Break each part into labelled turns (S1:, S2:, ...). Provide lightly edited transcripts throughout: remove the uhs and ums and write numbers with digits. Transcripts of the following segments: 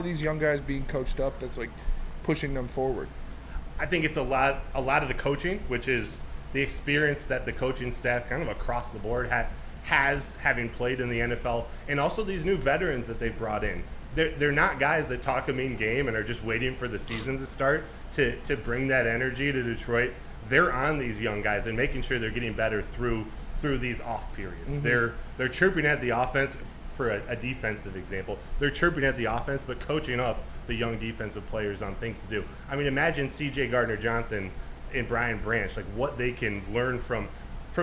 S1: these young guys being coached up that's like pushing them forward?
S2: I think it's a lot of the coaching, which is the experience that the coaching staff kind of across the board has having played in the NFL, and also these new veterans that they've brought in. They're not guys that talk a mean game and are just waiting for the season to start to bring that energy to Detroit. They're on these young guys and making sure they're getting better through these off periods. Mm-hmm. They're chirping at the offense. For a defensive example, they're chirping at the offense, but coaching up the young defensive players on things to do. I mean, imagine C.J. Gardner-Johnson and Brian Branch, like what they can learn from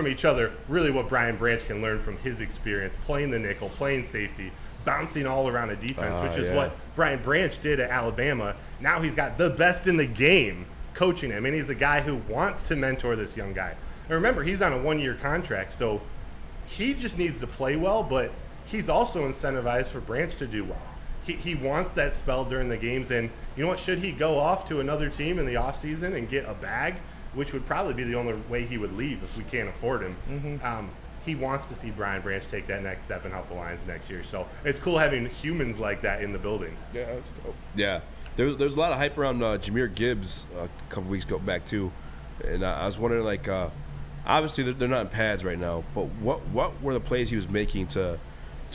S2: each other, really what Brian Branch can learn from his experience, playing the nickel, playing safety, bouncing all around a defense, which is what Brian Branch did at Alabama. Now he's got the best in the game coaching him, and he's a guy who wants to mentor this young guy. And remember, he's on a one-year contract, so he just needs to play well, but he's also incentivized for Branch to do well. He wants that spell during the games, and you know what? Should he go off to another team in the offseason and get a bag, which would probably be the only way he would leave if we can't afford him, he wants to see Brian Branch take that next step and help the Lions next year. So it's cool having humans like that in the building.
S1: Yeah, that's dope.
S3: Yeah. There's a lot of hype around Jahmyr Gibbs a couple weeks ago back too, and I was wondering, like, obviously they're not in pads right now, but what were the plays he was making to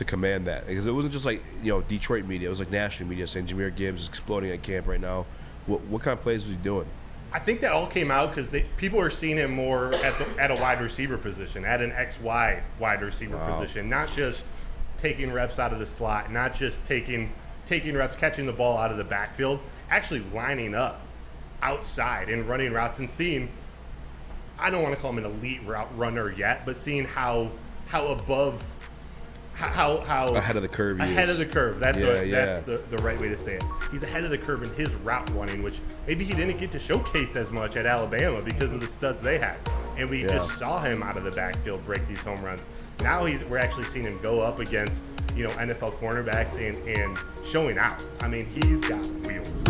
S3: command that? Because it wasn't just like, Detroit media, it was like national media saying Jahmyr Gibbs is exploding at camp right now. What kind of plays was he doing?
S2: I think that all came out because people are seeing him more at a wide receiver position, at an XY wide receiver position, not just taking reps out of the slot, not just taking reps catching the ball out of the backfield, actually lining up outside and running routes and seeing, I don't want to call him an elite route runner yet, but seeing how above, how
S3: ahead of the curve he
S2: ahead
S3: is.
S2: of the curve. That's the right way to say it. He's ahead of the curve in his route running, which maybe he didn't get to showcase as much at Alabama because of the studs they had. And we just saw him out of the backfield break these home runs. Now we're actually seeing him go up against NFL cornerbacks and showing out. I mean, he's got wheels.